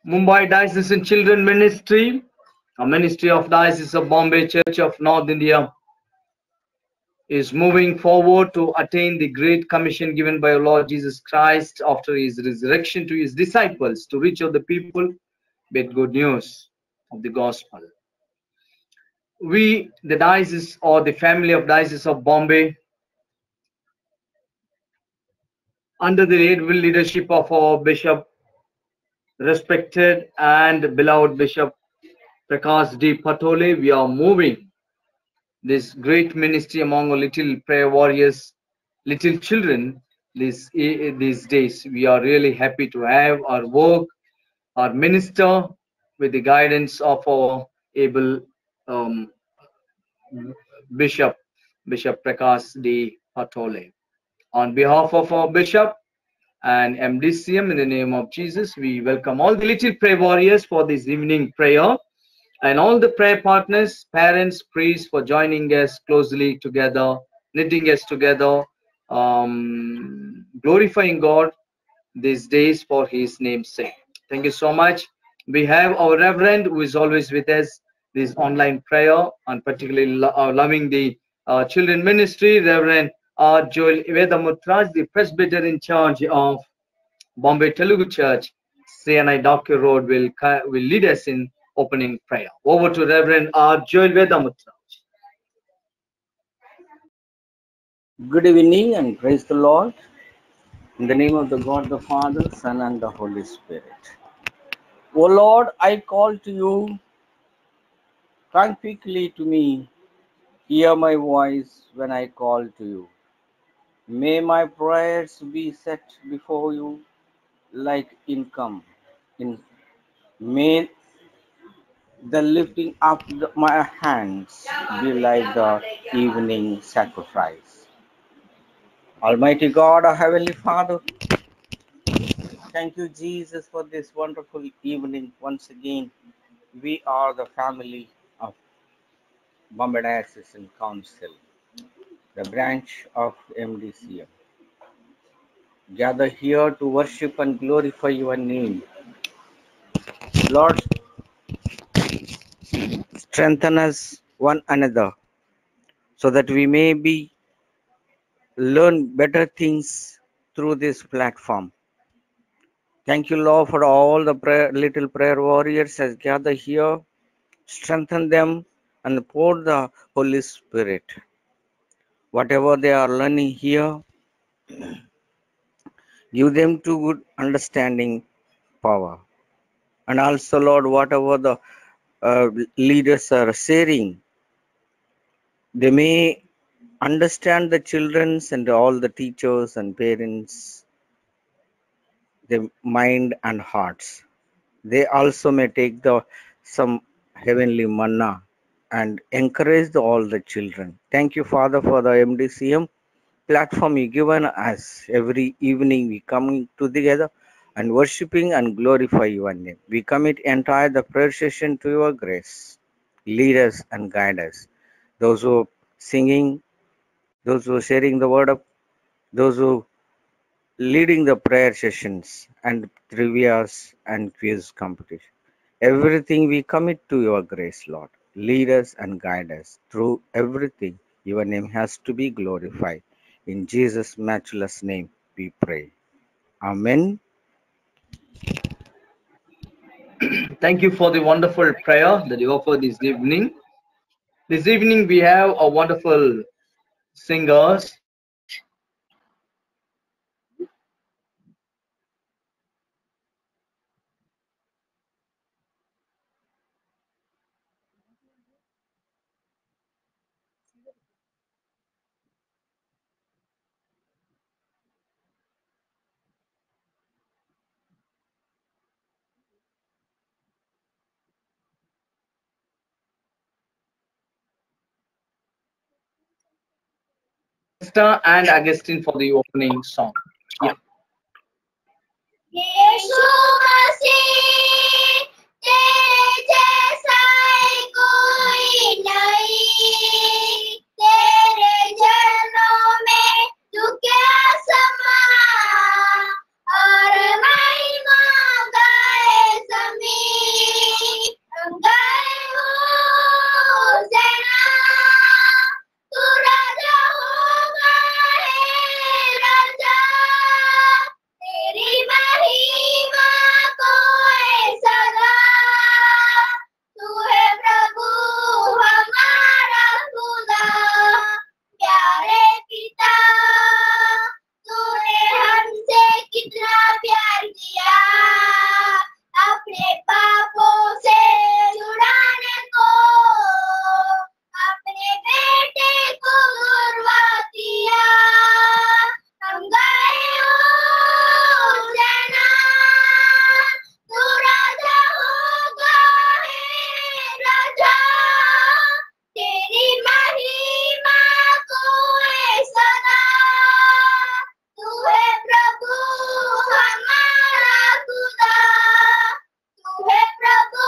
Mumbai Diocesan Children Ministry, a ministry of Diocese of Bombay Church of North India, is moving forward to attain the great commission given by our Lord Jesus Christ after his resurrection to his disciples to reach out the people with good news of the gospel. We, the diocese or the family of Diocese of Bombay, under the able leadership of our Bishop, respected and beloved Bishop Prakash D. Patole, we are moving this great ministry among our little prayer warriors, little children these days. We are really happy to have our work, our minister, with the guidance of our able um, Bishop Prakash D. Patole. On behalf of our Bishop and MDCM, in the name of Jesus, we welcome all the little prayer warriors for this evening prayer, and all the prayer partners, parents, priests, for joining us closely together, knitting us together, glorifying God these days for his name's sake. Thank you so much. We have our Reverend who is always with us, this online prayer, and particularly loving the children ministry, Reverend Joel Vedamutraj, the presbyter in charge of Bombay Telugu Church, CNI Doctor Road, will lead us in opening prayer. Over to Reverend R. Joel Vedamutraj. Good evening and praise the Lord. In the name of the God, the Father, Son, and the Holy Spirit. O Lord, I call to you. Come quickly to me. Hear my voice when I call to you. May my prayers be set before you like income. May the lifting up my hands be like the evening sacrifice. Almighty God, our Heavenly Father, thank you, Jesus, for this wonderful evening. Once again, we are the family of Bombay Diocesan Council, the branch of MDCM. Gather here to worship and glorify your name. Lord, strengthen us one another so that we may learn better things through this platform. Thank you, Lord, for all the little prayer warriors as gather here. Strengthen them and pour the Holy Spirit. Whatever they are learning here, give them to good understanding power. And also, Lord, whatever the leaders are sharing, they may understand the children's and all the teachers and parents, their mind and hearts. They also may take some heavenly manna and encourage all the children. Thank you, Father, for the MDCM platform you given us. Every evening we come together and worshiping and glorify your name. We commit entire the prayer session to your grace. Lead us and guide us. Those who are singing, those who are sharing the word of, those who leading the prayer sessions and trivias and quiz competition. Everything we commit to your grace, Lord. Lead us and guide us through everything. Your name has to be glorified. In Jesus' matchless name we pray. Amen. Thank you for the wonderful prayer that you offer this evening. This evening we have a wonderful singers. Esther and Augustine for the opening song. Yeah. यीशु मसीह तेरे जैसा कोई नहीं, तेरे चरणों में तू क्या समा, और महिमा गाए सभी जा, तेरी महिमा कोई सदा। तू है प्रभु हमारा खुदा, तू है प्रभु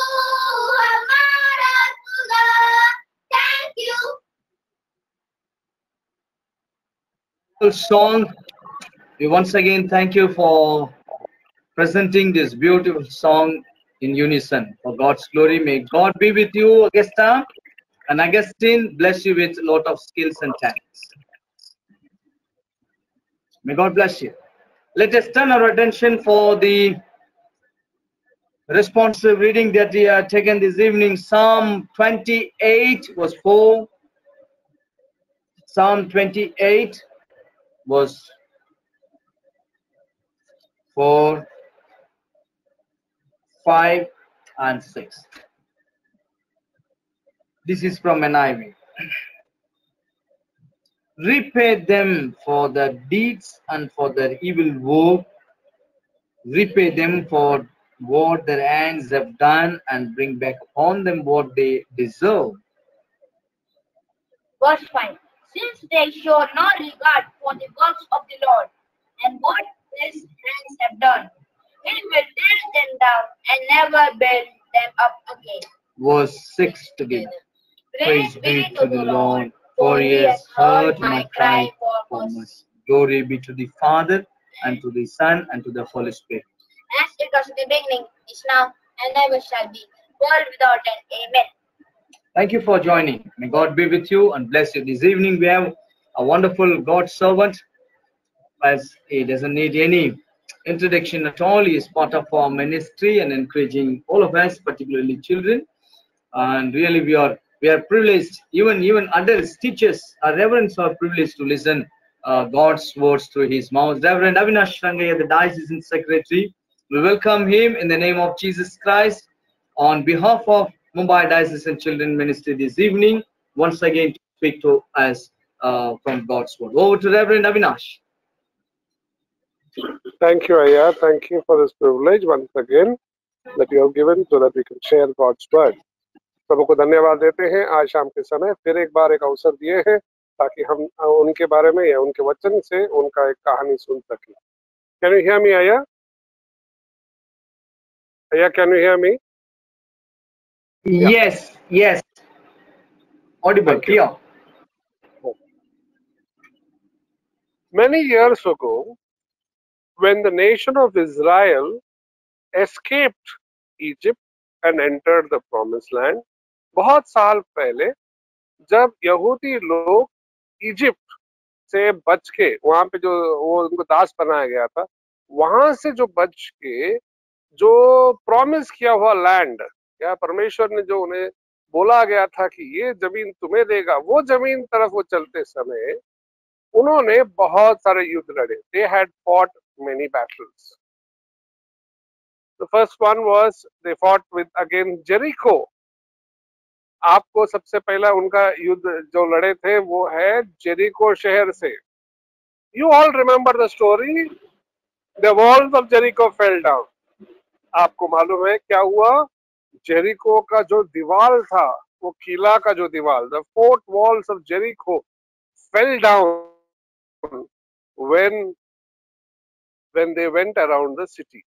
हमारा खुदा। Thank you. Song. We once again thank you for presenting this beautiful song in unison for God's glory. May God be with you, Augusta, and Augustine bless you with a lot of skills and talents. May God bless you. Let us turn our attention for the responsive reading that we have taken this evening. Psalm 28 verse 4. Psalm 28 verse 4, 5 and 6. This is from NIV. Repay them for their deeds and for their evil work. Repay them for what their hands have done, and bring back upon them what they deserve. Verse 5. Since they show no regard for the works of the Lord and what his hands have done, he will tear them down and never build them up again. Verse 6 together. Praise be to the Lord, for he has heard my cry for mercy. Glory be to the Father, and to the Son, and to the Holy Spirit. As it was in the beginning, is now, and ever shall be, world without end. Amen. Thank you for joining. May God be with you and bless you. This evening we have a wonderful God servant, as he doesn't need any introduction at all. He is part of our ministry and encouraging all of us, particularly children. And really we are privileged, even adults, teachers, our reverends are privileged to listen God's words through his mouth. Reverend Avinash Rangaya, the Diocesan Secretary, we welcome him in the name of Jesus Christ on behalf of Mumbai Diocesan Children Ministry this evening, once again to speak to us from God's word. Over to Reverend Avinash. Thank you, Aya. Thank you for this privilege once again that you have given so that we can share God's word. प्रभु को धन्यवाद देते हैं आज शाम के समय फिर एक बार एक अवसर दिए हैं ताकि हम उनके बारे में या उनके वचन से उनका एक कहानी सुन सकें. Can you hear me, Aya? Aya, can you hear me? Yes. Audible, clear. Many years ago, when the nation of Israel escaped Egypt and entered the promised land, बहुत साल पहले जब यहूदी लोग इजिप्ट से बच के वहां पे जो वो उनको दास बनाया गया था, वहां से जो बच के जो प्रॉमिस किया हुआ लैंड या परमेश्वर ने जो उन्हें बोला गया था कि ये जमीन तुम्हें देगा, वो जमीन तरफ वो चलते समय उन्होंने बहुत सारे युद्ध लड़े. They had fought many battles. The first one was they fought with against Jericho. आपको सबसे पहला उनका युद्ध जो लड़े थे वो है जेरिको शहर से. You all remember the story. The walls of Jericho fell down. आपको मालूम है क्या हुआ? जेरिको का जो दीवार था, वो किला का जो दीवार, the fort walls of Jericho fell down when they went around the city.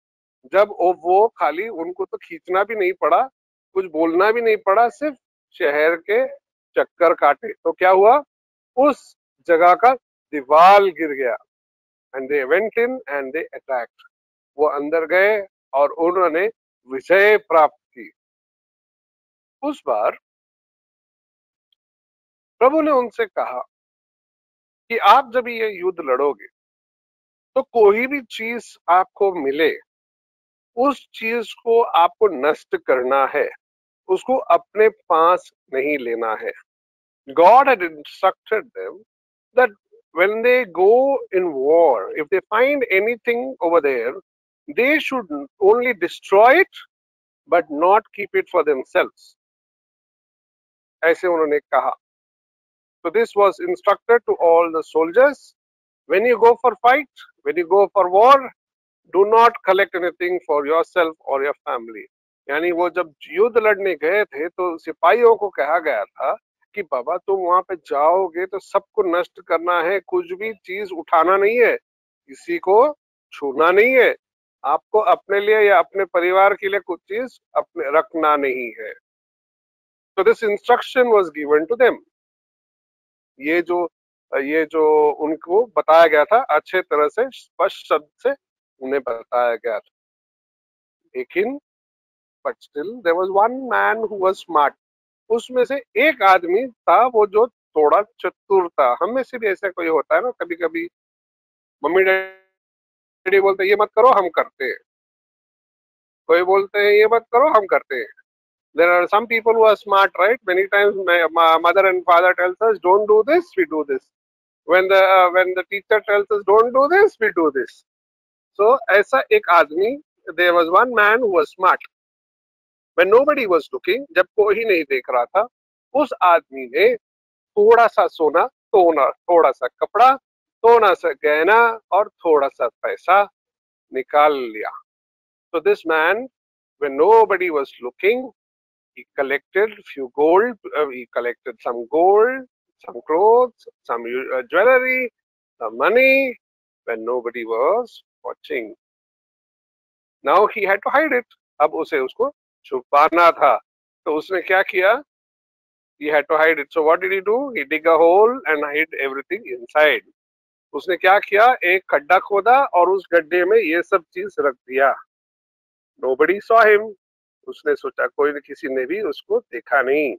जब वो खाली उनको तो खींचना भी नहीं पड़ा, कुछ बोलना भी नहीं पड़ा, सिर्फ शहर के चक्कर काटे तो क्या हुआ? उस जगह का दीवार गिर गया. And they went in and they attacked. वो अंदर गए और उन्होंने विजय प्राप्त की. उस बार प्रभु ने उनसे कहा कि आप जब ये युद्ध लड़ोगे तो कोई भी चीज आपको मिले, उस चीज को आपको नष्ट करना है, उसको अपने पास नहीं लेना है. God had instructed them that when they go in war, if they find anything over there, they should only destroy it, but not keep it for themselves. ऐसे उन्होंने कहा. So this was instructed to all the soldiers. When you go for fight, when you go for war, do not collect anything for yourself or your family. यानी वो जब युद्ध लड़ने गए थे तो सिपाहियों को कहा गया था कि बाबा तुम वहां पे जाओगे तो सबको नष्ट करना है, कुछ भी चीज उठाना नहीं है, किसी को छूना नहीं है, आपको अपने लिए या अपने परिवार के लिए कुछ चीज अपने रखना नहीं है। तो this instruction was given to them. ये जो उनको बताया गया था, अच्छे तरह से स्पष्ट शब्द से उन्हें बताया गया था। लेकिन but still there was one man who was smart. उसमें से एक आदमी था वो जो थोड़ा चतुर था। हम में से भी ऐसा कोई होता है ना, कभी कभी मम्मी डैडी बोलते हैं ये मत करो, हम करते हैं। कोई बोलते हैं ये मत करो, हम करते हैं। There are some people who are smart, right? Many times my mother and father tells us don't do this, we do this. When the teacher tells us don't do this, we do this. So ऐसा एक आदमी, there was one man who was smart. When nobody was looking, जब कोई नहीं देख रहा था, उस आदमी ने थोड़ा सा सोना, थोड़ा सा कपड़ा, थोड़ा सा गहना और थोड़ा सा पैसा निकाल लिया। So this man, when nobody was looking, he collected few gold, he collected some gold, some clothes, some jewelry, some money, when nobody was watching. Now he had to hide it. अब उसे उसको छुपाना था, तो उसने क्या किया? He had to hide it. So what did he do? He dig a hole and hid everything inside. उसने क्या किया? एक खड्डा खोदा और उस गड्ढे में ये सब चीज रख दिया। Nobody saw him. उसने सोचा कोई किसी ने भी उसको देखा नहीं।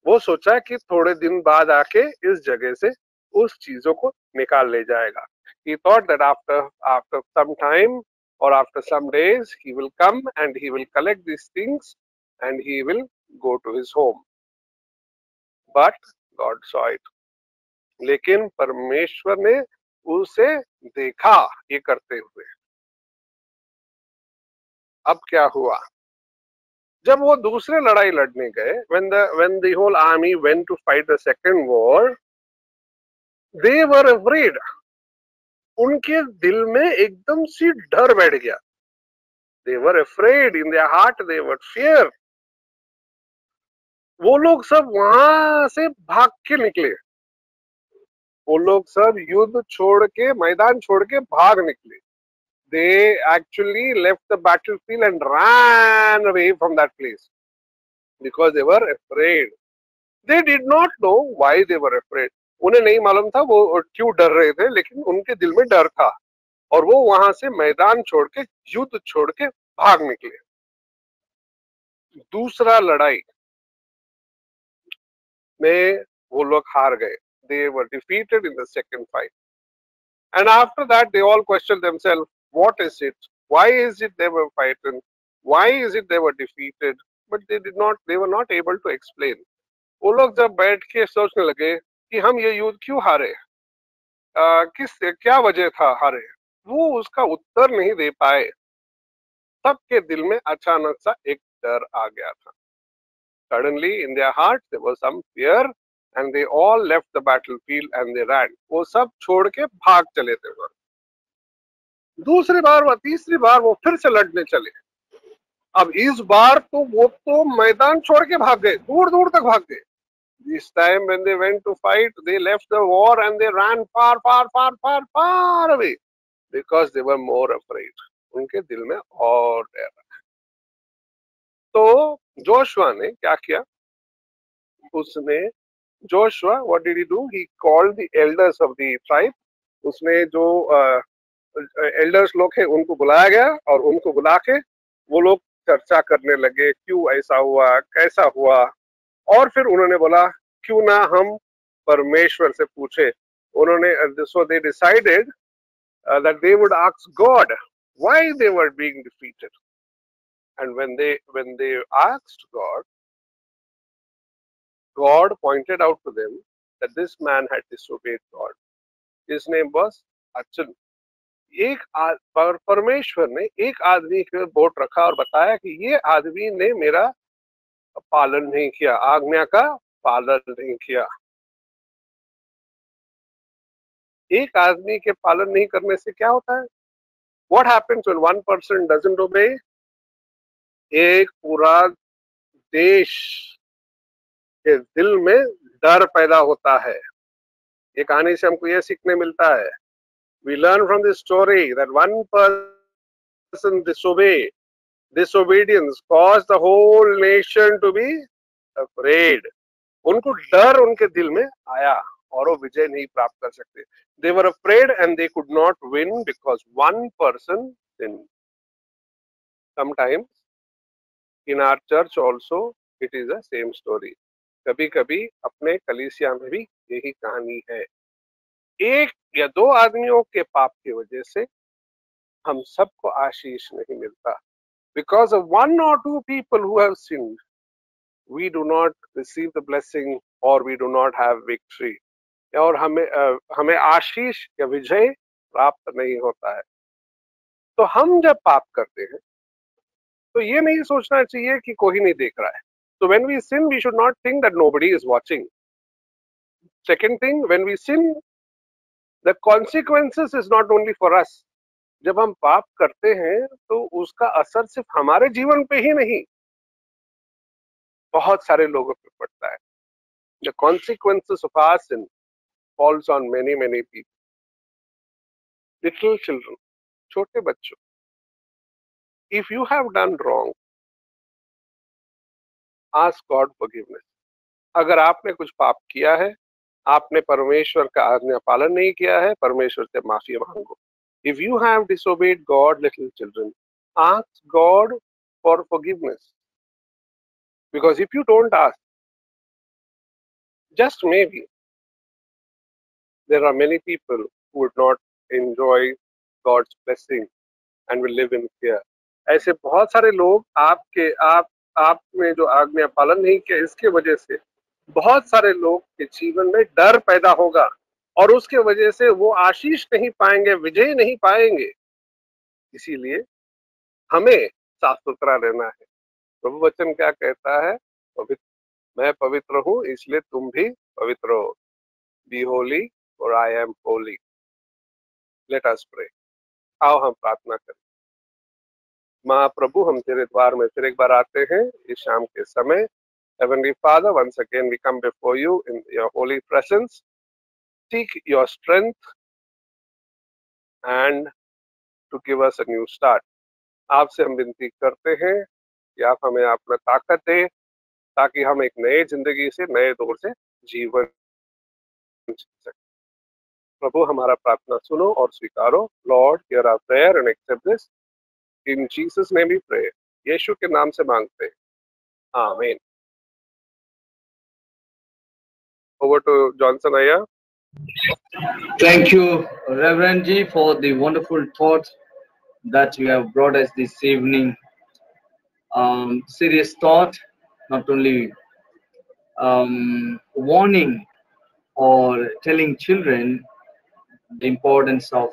वो सोचा कि थोड़े दिन बाद आके इस जगह से उस चीजों को निकाल ले जाएगा। He thought that after some time or after some days he will come and he will collect these things and he will go to his home. But God saw it. लेकिन परमेश्वर ने उसे देखा ये करते हुए। अब क्या हुआ? जब वो दूसरे लड़ाई लड़ने गए, when the whole army went to fight the second war, they were afraid. उनके दिल में एकदम सी डर बैठ गया। They were afraid in their heart, they were fear. वो लोग सब वहां से भाग के निकले। वो लोग सब युद्ध छोड़ के, मैदान छोड़ के भाग निकले। They actually left the battlefield and ran away from that place because they were afraid. They did not know why they were afraid. उन्हें नहीं मालूम था वो क्यों डर रहे थे, लेकिन उनके दिल में डर था और वो वहां से मैदान छोड़ के, युद्ध छोड़ के भाग निकले। दूसरा लड़ाई में वो लोग हार गए। They were defeated in the second fight. And after that they all questioned themselves, what is it? Why is it they were fighting? Why is it they were defeated? But they were not able to explain. वो लोग जब बैठ के सोचने लगे कि हम ये युद्ध क्यों हारे, क्या वजह था हारे, वो उसका उत्तर नहीं दे पाए। सबके दिल में अचानक सा एक डर आ गया था। Suddenly in their hearts there was some fear and they all left the battlefield and they ran. वो सब छोड़ के भाग चले थे। दूसरी बार व तीसरी बार वो फिर से लड़ने चले। अब इस बार तो वो तो मैदान छोड़ के भाग गए, दूर दूर तक भाग गए। This time when they went to fight, they left the war and they ran far, far, far, far, far away because they were more afraid. उनके दिल में और डर। तो जोशुआ ने क्या किया? उसने Joshua, what did he do? He called the elders of the tribe. उसने जो एल्डर्स लोग हैं उनको बुलाया गया और उनको बुला के वो लोग चर्चा करने लगे, क्यों ऐसा हुआ, कैसा हुआ। और फिर उन्होंने बोला क्यों ना हम परमेश्वर से पूछे। उन्होंने so they decided that they would ask God why they were being defeated. And when they asked God, God pointed out to them that this man had disobeyed God. His name was Achan. परमेश्वर ने एक आदमी के vote रखा और बताया कि ये आदमी ने मेरा पालन नहीं किया, आज्ञा का पालन नहीं किया। एक आदमी के पालन नहीं करने से क्या होता है? What happens when one person doesn't obey? एक पूरा देश के दिल में डर पैदा होता है। ये कहानी से हमको यह सीखने मिलता है, we learn from this story that one person disobedience caused the whole nation to be afraid. उनको डर उनके दिल में आया और वो विजय नहीं प्राप्त कर सकते. They were afraid and they could not win because one person sinned. Sometimes in our church also it is the same story. कभी कभी अपने कलीसिया में भी यही कहानी है. एक या दो आदमियों के पाप की वजह से हम सबको आशीष नहीं मिलता. Because of one or two people who have sinned, we do not receive the blessing or we do not have victory. और हमें आशीष या विजय प्राप्त नहीं होता है. तो हम जब पाप करते हैं तो ये नहीं सोचना चाहिए कि कोई नहीं देख रहा है. So when we sin, we should not think that nobody is watching. Second thing, when we sin, the consequences is not only for us. जब हम पाप करते हैं तो उसका असर सिर्फ हमारे जीवन पे ही नहीं, बहुत सारे लोगों पे पड़ता है. The consequences of our sin falls on many people. Little children, छोटे बच्चों, if you have done wrong, ask God forgiveness. अगर आपने कुछ पाप किया है, आपने परमेश्वर का आज्ञा पालन नहीं किया है, परमेश्वर से माफी मांगो. If you have disobeyed God, little children, ask God for forgiveness. Because if you don't ask, just maybe, there are many people who would not enjoy God's blessing and will live in fear. ऐसे बहुत सारे लोग आपने जो आज्ञा पालन नहीं किया, इसके वजह से बहुत सारे लोग के जीवन में डर पैदा होगा और उसके वजह से वो आशीष नहीं पाएंगे, विजय नहीं पाएंगे. इसीलिए हमें साफ सुथरा रहना है. प्रभु वचन क्या कहता है? मैं पवित्र हूँ इसलिए तुम भी पवित्र हो. Be holy for I am holy. Let us pray. आओ हम प्रार्थना करें. महाप्रभु, हम तेरे द्वार में फिर एक बार आते हैं इस शाम के समय. Heavenly Father, once again we come before you in your holy presence. Seek your strength and to give us a new start. आपसे हम विनती करते हैं कि आप हमें अपना ताकत दे ताकि हम एक नए जिंदगी से, नए दौर से जीवन जी सकें. प्रभु, हमारा प्रार्थना सुनो और स्वीकारो. Lord, hear our prayer and accept this. In Jesus' name we pray. यीशु के नाम से मांगते हैं. आमीन. Over to Johnson Aya. Thank you, Reverend Ji, for the wonderful thought that you have brought us this evening. Serious thought, not only warning or telling children the importance of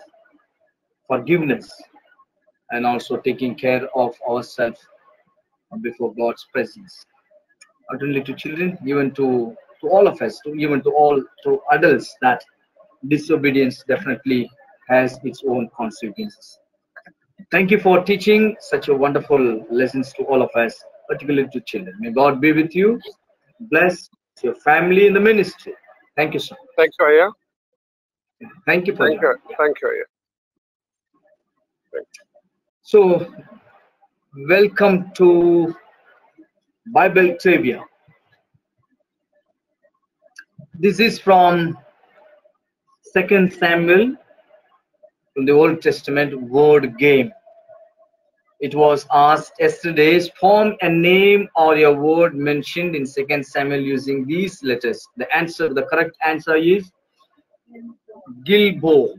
forgiveness and also taking care of ourselves before God's presence. Not only to children, even to all of us, to adults, that disobedience definitely has its own consequences. Thank you for teaching such a wonderful lessons to all of us, particularly to children. May God be with you. Bless your family in the ministry. Thank you, sir. Thank you, Aya. Thank you for Thank you, Aya. Thank you. So, welcome to Bible Trivia. This is from 2 Samuel from the Old Testament word game. It was asked yesterday, form a name or a word mentioned in 2 Samuel using these letters. The correct answer is Gilboa.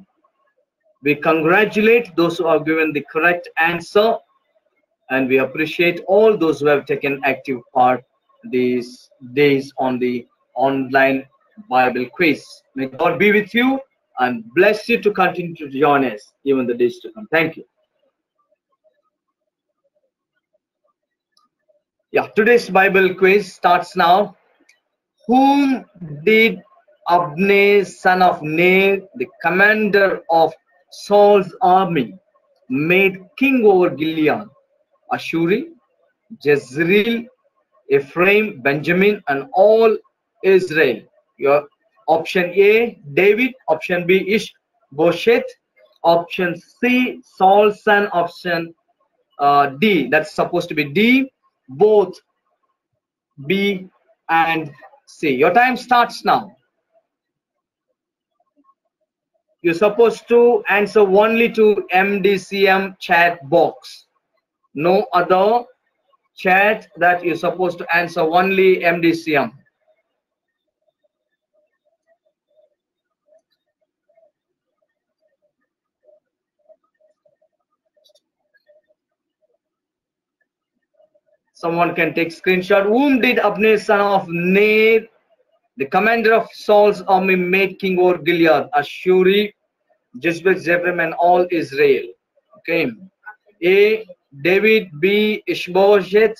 We congratulate those who have given the correct answer, and we appreciate all those who have taken active part these days on the online Bible quiz. May God be with you and bless you to continue to join us even the days to come. Thank you. Yeah, today's Bible quiz starts now. Whom did Abner, son of Ner, the commander of Saul's army, made king over Gilead? Ashuri, Jezreel, Ephraim, Benjamin, and all Israel. Your option A, David. Option B, Ishbosheth. Option C, Saul's son. Option D, that's supposed to be D, both B and C. Your time starts now. You're supposed to answer only to MDCM chat box. No other chat that you're supposed to answer, only MDCM. Someone can take screenshot. Whom did Abner son of Ner, the commander of Saul's army, made king over Gilead? Ashuri, Jezebel, Zebram, and all Israel. Okay. A, David. B, Ishbosheth.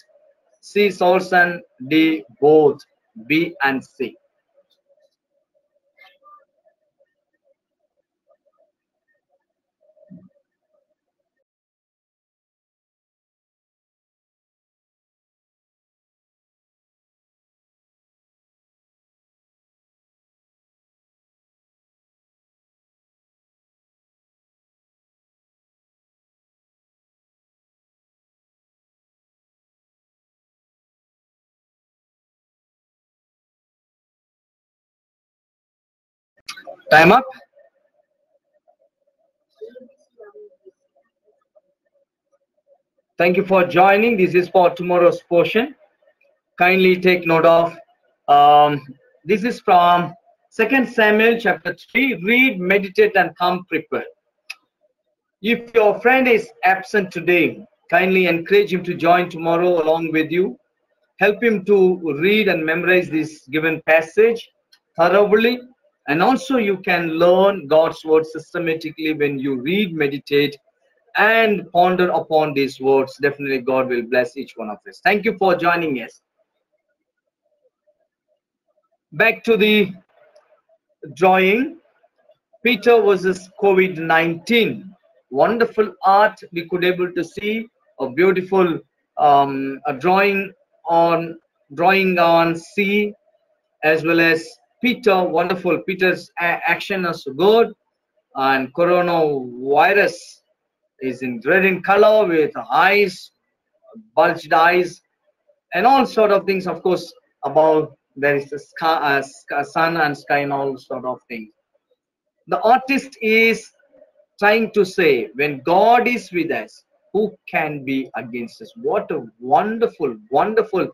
C, Saul's son. D, both B and C. Time up. Thank you for joining. This is for tomorrow's portion. Kindly take note of. This is from 2 Samuel chapter 3. Read, meditate, and come prepared. If your friend is absent today, kindly encourage him to join tomorrow along with you. Help him to read and memorize this given passage thoroughly. And also you can learn God's word systematically when you read, meditate, and ponder upon these words. Definitely God will bless each one of us. Thank you for joining us. Back to the drawing. Peter versus COVID-19. Wonderful art. We could able to see a beautiful a drawing on sea, as well as Peter. Wonderful. Peter's action is good, and coronavirus is in red in color with eyes, bulged eyes, and all sort of things. Of course, above there is the sky, sun and sky, and all sort of things. The artist is trying to say, when God is with us, who can be against us? What a wonderful, wonderful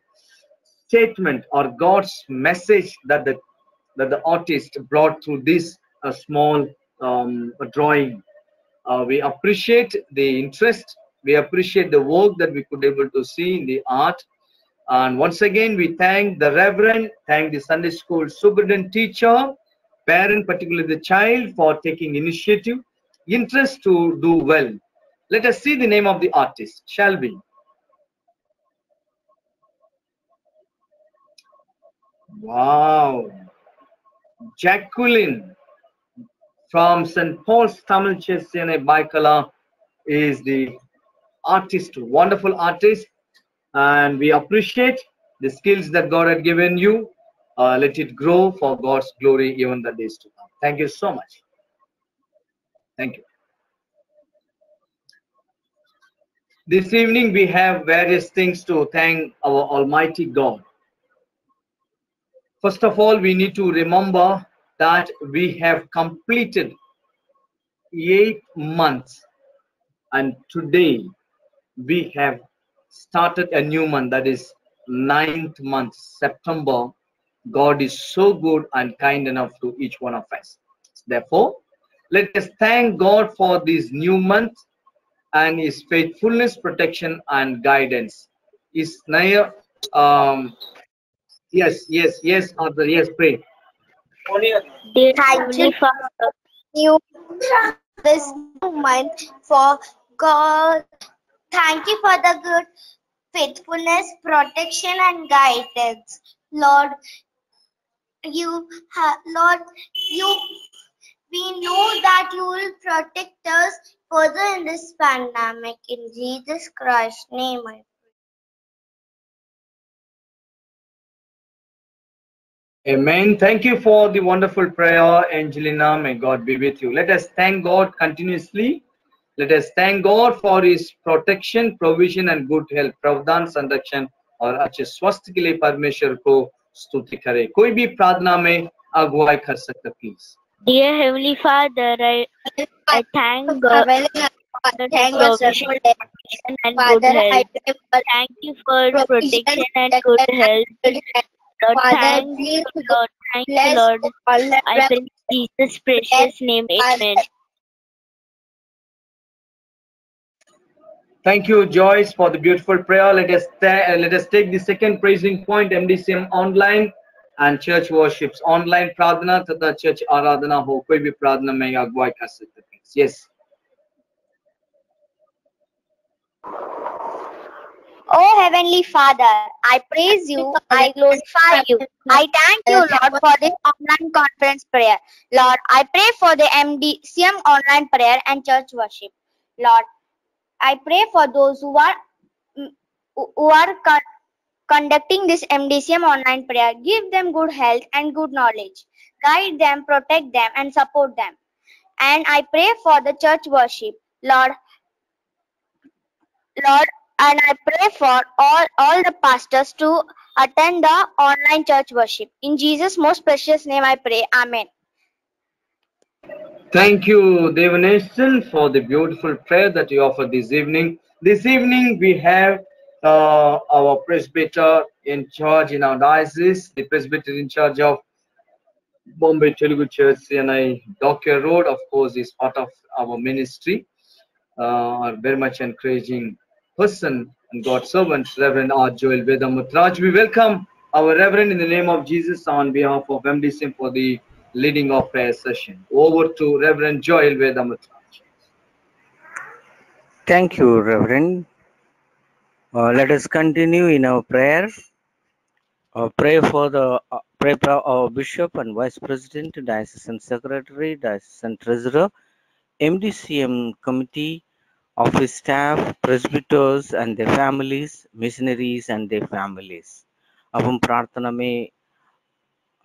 statement or God's message that the artist brought through this small drawing. We appreciate the interest. We appreciate the work that we could able to see in the art. And once again, we thank the Reverend, thank the Sunday School superintendent, teacher, parent, particularly the child, for taking initiative, interest to do well. Let us see the name of the artist, shall we? Wow. Jacqueline from St. Paul's Tamil Church, Chennai, Baikala, is the artist, wonderful artist. And we appreciate the skills that God had given you. Let it grow for God's glory even the days to come. Thank you so much. Thank you. This evening we have various things to thank our Almighty God. First of all, we need to remember that we have completed 8 months, and today we have started a new month, that is 9th month, September. God is so good and kind enough to each one of us. Therefore, let us thank God for this new month and His faithfulness, protection, and guidance. Is Naya? Yes, Arthur. Yes, pray. Dear Heavenly Father, you this new month for God. Thank you for the good faithfulness, protection, and guidance. Lord, Lord, we know that you will protect us further in this pandemic. In Jesus Christ's name, I Amen. Thank you for the wonderful prayer, Angelina. May God be with you. Let us thank God continuously. Let us thank God for His protection, provision, and good health. प्रावधान, संरक्षण और अच्छे स्वास्थ्य के लिए परमेश्वर को स्तुति करें. कोई भी प्रार्थना में अगुवाई कर सकता, please. Dear Heavenly Father, I thank God for the provision and good health. Thank you for protection and good health. Lord, thank you, Lord. Thank you, Lord. I pray in Jesus' precious name. Amen. Thank you, Joyce, for the beautiful prayer. Let us take the second praising point, MDCM online and church worships. Online प्रार्थना तथा church आराधना हो, कोई भी प्रार्थना में अगुवाई कर सकते हैं. Yes. Oh Heavenly Father, I praise you, I glorify you. I thank you, Lord, for this online conference prayer. Lord, I pray for the MDCM online prayer and church worship. Lord, I pray for those who are conducting this MDCM online prayer. Give them good health and good knowledge. Guide them, protect them, and support them. And I pray for the church worship. Lord, and I pray for all the pastors to attend the online church worship. In Jesus' most precious name I pray. Amen. Thank you, Devanesan, for the beautiful prayer that you offered this evening. This evening we have our presbyter in charge in our diocese, the presbyter in charge of Bombay Telugu Church, CNI Dockyard Road, of course, is part of our ministry. A very much encouraging person and God's servant, Reverend R. Joel Vedamutraj. We welcome our Reverend in the name of Jesus on behalf of MDCM for the leading of prayer session. Over to Reverend Joel Vedamutraj. Thank you, Reverend. Let us continue in our prayer. Pray for our Bishop and Vice President, Diocesan Secretary, Diocesan Treasurer, MDCM Committee, office staff, presbyters and their families, missionaries and their families. अब हम प्रार्थना में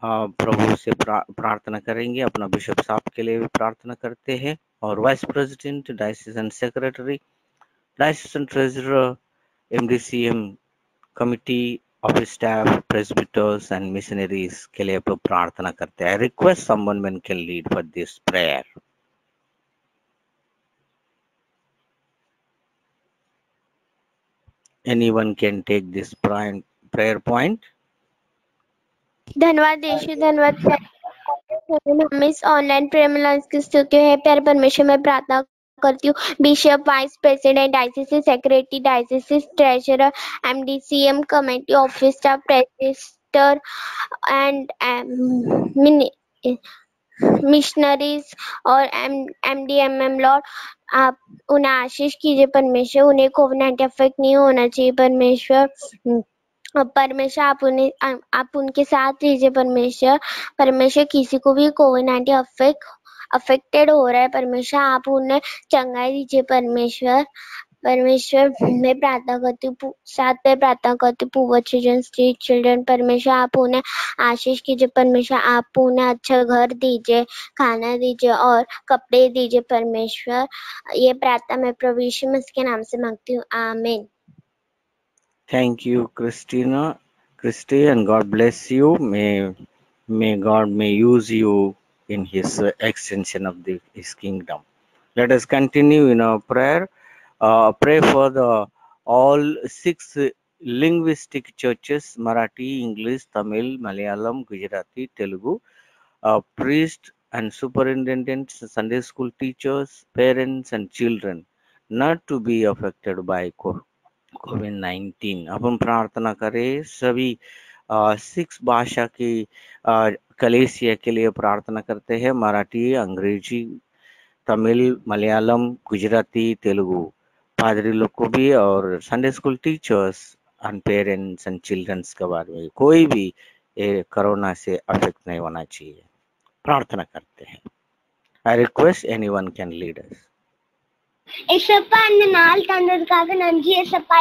प्रभु से प्रार्थना करेंगे. अपना bishop साहब के लिए भी प्रार्थना करते हैं और vice president, diocesan secretary, diocesan treasurer, MDCM committee, office staff, presbyters and missionaries के लिए प्रार्थना करते हैं. Request someone man can lead for this prayer. Anyone can take this prayer point. धन्यवाद यीशु, धन्यवाद हम इस ऑनलाइन प्रेयर में लॉन्च कर चुके हैं. प्यारे परमेश्वर में प्रार्थना करती हूँ bishop, vice president, diocese secretary, diocese treasurer, MDCM committee, office staff, presbyters and missionaries और MDMM. लॉर्ड, आप उन्हें आशीष कीजिए परमेश्वर. उन्हें कोविड-19 अफेक्ट नहीं होना चाहिए परमेश्वर. परमेश्वर आप उनके साथ लीजिए परमेश्वर किसी को भी कोविड-19 अफेक्टेड हो रहा है परमेश्वर, आप उन्हें चंगाई दीजिए परमेश्वर. मैं प्रार्थना करती हूँ, साथ में प्रार्थना करती हूँ पुअर चिल्ड्रन, स्ट्रीट चिल्ड्रन. परमेश्वर आप उन्हें आशीष कीजिए परमेश्वर. आप उन्हें अच्छा घर दीजिए, खाना दीजिए और कपड़े दीजिए परमेश्वर. ये प्रार्थना मैं प्रभु यीशु मसीह के नाम से मांगती हूँ. आमीन. Thank you, Christy, and God bless you. May God use you in His extension of His kingdom. Let us continue in our prayer. Pray for all 6 linguistic churches: Marathi, English, Tamil, Malayalam, Gujarati, Telugu. Priests and superintendents, Sunday school teachers, parents and children not to be affected by कोविड-19. अब हम प्रार्थना करें सभी 6 भाषा की कलीसिया के लिए प्रार्थना करते हैं. मराठी, अंग्रेजी, तमिल, मलयालम, गुजराती, तेलुगु. पादरी लोग को भी और Sunday school teachers and parents and childrens के बारे में कोई भी कोरोना से अफेक्ट नहीं होना चाहिए. प्रार्थना करते हैं. I request anyone can lead us. Isapa and the Nal Tandarkaga Nanji Isapa,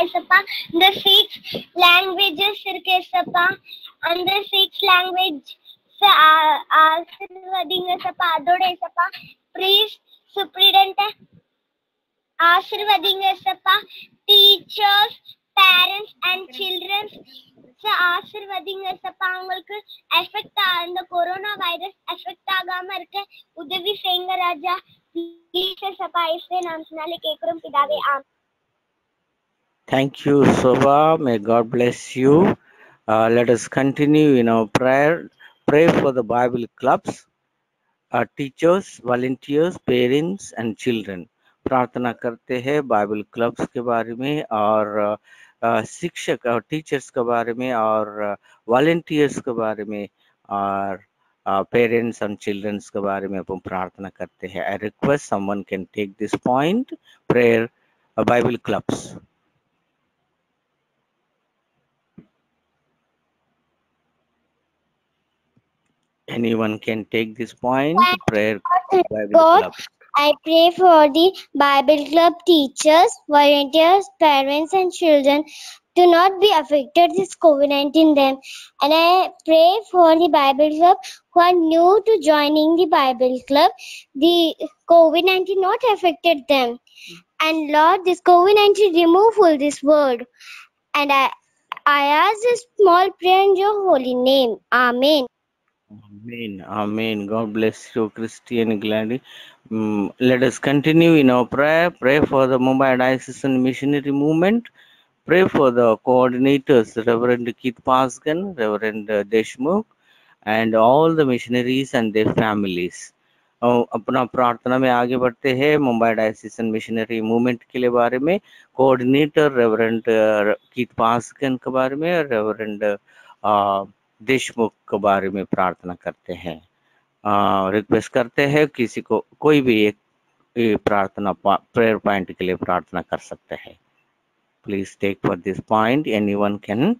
the 6 languages Sirke Isapa, and the 6 language ఆశీర్వదింగేసప్ప అదోడేసప్ప ప్రీస్ట్ సుప్రీడెంట్ ఆశీర్వదింగేసప్ప టీచర్ஸ் பேரண்ட்ஸ் அண்ட் சில்ட்ரன்ஸ் ஆசீர்வதிங்கேசப்பா அவங்களுக்கு எஃபெக்ட் இந்த கொரோனா வைரஸ் எஃபெக்ட் ஆகாம இருக்க உதவி செய்யுங்க ராஜா ப்ளீஸ் சப்பா இயேசுவே நாமத்தினாலே கேக்குறோம் பிதாவே ஆமென். Thank you, Soba. May God bless you. Let us continue in our prayer. Pray for the Bible clubs, teachers, volunteers, parents and children. प्रार्थना करते हैं बाइबल क्लब्स के बारे में और शिक्षक और टीचर्स के बारे में और वॉलंटियर्स के बारे में और पेरेंट्स एंड चिल्ड्रंस के बारे में अपन प्रार्थना करते हैं. I request someone can take this point prayer Bible clubs. Anyone can take this point, prayer Bible God, club. I pray for the Bible club teachers, volunteers, parents and children to not be affected this COVID-19 them. And I pray for the Bible club who are new to joining the Bible club, the COVID-19 not affected them. And Lord, this COVID-19 remove full this world. And I ask this small prayer in your holy name. Amen. Amen. Amen. God bless you, Christian Gladly. Let us continue in our prayer. Pray for the Mumbai Diocesan Missionary Movement. Pray for the coordinators, Reverend Keith Pasgan, Reverend Deshmukh, and all the missionaries and their families. अपना प्रार्थना में आगे बढ़ते हैं. Mumbai डायोसीसन missionary movement के लिए बारे में कोऑर्डिनेटर रेवरेंड कीथ पासगन के बारे में, रेवरेंड देशमुख के बारे में प्रार्थना करते हैं. रिक्वेस्ट करते हैं किसी को कोई भी एक प्रार्थना प्रेयर पॉइंट के लिए प्रार्थना कर सकते हैं. Please take for this point. Anyone can.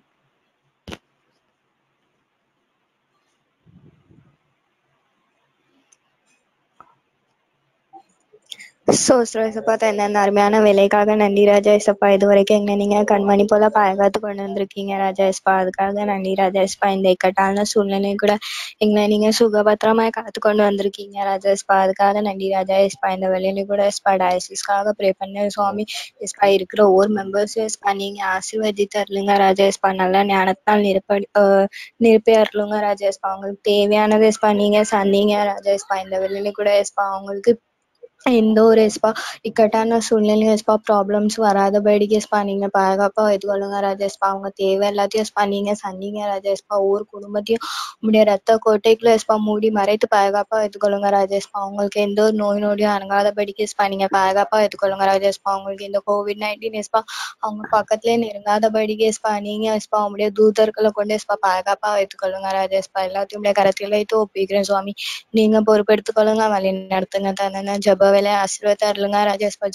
சோஸ்திரசப்பா இந்த அருமையான வேலைக்காக நன்றி ராஜா ஏசப்பா. இது வரைக்கும் எங்க நீங்க கண்மணி போல பாதுகாத்து கொண்டு வந்திருக்கீங்க ராஜா ஏசப்பா. அதுக்காக நன்றி ராஜா ஏசப்பா. இந்த இக்கட்டான சூழ்நிலையும் கூட எங்களை நீங்க சுகபத்திரமாய் காத்து கொண்டு வந்திருக்கீங்க ராஜா ஏசப்பா. அதுக்காக நன்றி ராஜா ஏசப்பா. இந்த வேலையில கூட ஏசப்பா டயசிஸ்க்காக ப்ரே பண்ண சுவாமி ஏசப்பா. இருக்கிற ஒவ்வொரு மெம்பர்ஸும் ஏசப்பா நீங்க ஆசீர்வதித்து அருளுங்க ராஜா ஏசப்பா. நல்ல ஞானத்தால் நிரப்பி அருளுங்க ராஜா ஏசப்பா. அவங்களுக்கு தேவையானது ஏசப்பா நீங்க சந்தீங்க ராஜா ஏசப்பா. இந்த வேலையில கூட ஏசப்பா அவங்களுக்கு எந்த ஒரு எஸ்பா இக்கட்டான சூழ்நிலையும் எஸ்பா ப்ராப்ளம்ஸ் வராதபடிக்கு எஸ்பா நீங்க பாதுகாப்பா வைத்துக்கொள்ளுங்க ராஜேஸ்பா. அவங்க தேவை எல்லாத்தையும் எஸ்பா நீங்க சந்திங்க ராஜேஸ்பா. ஒவ்வொரு குடும்பத்தையும் உங்களுடைய ரத்த கோட்டைக்குள்ள எஸ்பா மூடி மறைத்து பாதுகாப்பா வைத்துக்கொள்ளுங்க ராஜேஸ்பா. அவங்களுக்கு எந்த ஒரு நோய் நொடியும் அணுகாதபடிக்கு எஸ்பா நீங்க பாதுகாப்பா வைத்துக்கொள்ளுங்க ராஜேஸ்பா. அவங்களுக்கு இந்த COVID-19 எஸ்பா அவங்க பக்கத்துலேயே நெருங்காதபடிக்கு எஸ்பா நீங்க எஸ்பா உங்களுடைய தூதர்களை கொண்டு எஸ்பா பாதுகாப்பா வைத்துக்கொள்ளுங்க ராஜேஸ்பா. எல்லாத்தையும் உங்களுடைய கரத்தில் வைத்து ஒப்பிக்கிறேன் சுவாமி. நீங்க பொறுப்பெடுத்துக்கொள்ளுங்க, வழி நடத்துங்க. தந்தன ஜப வேலை ஆசீர்வாதம் அருளுங்க ராஜேஸ்பா.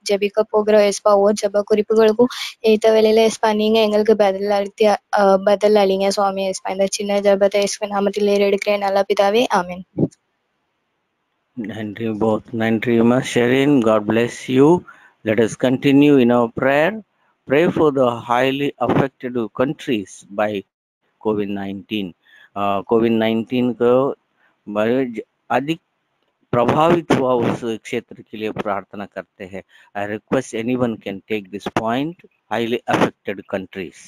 ஜெபிக்க போகிற எஸ்பா ஒவ்வொரு ஜப குறிப்புகளுக்கும் ஏத்த வேலையில எஸ்பா நீங்க எங்களுக்கு பதில் அளிங்க சுவாமி எஸ்பா. இந்த சின்ன ஜபத்தை எஸ்பா நாமத்தில் ஏறெடுக்கிறேன் நல்ல பிதாவே ஆமென். நன்றி both. நன்றி Sherin. God bless you. Let us continue in our prayer. Pray for the highly affected countries by COVID-19. COVID-19 को अधिक प्रभावित हुआ उस क्षेत्र के लिए प्रार्थना करते हैं. I request anyone can take this point. Highly affected countries.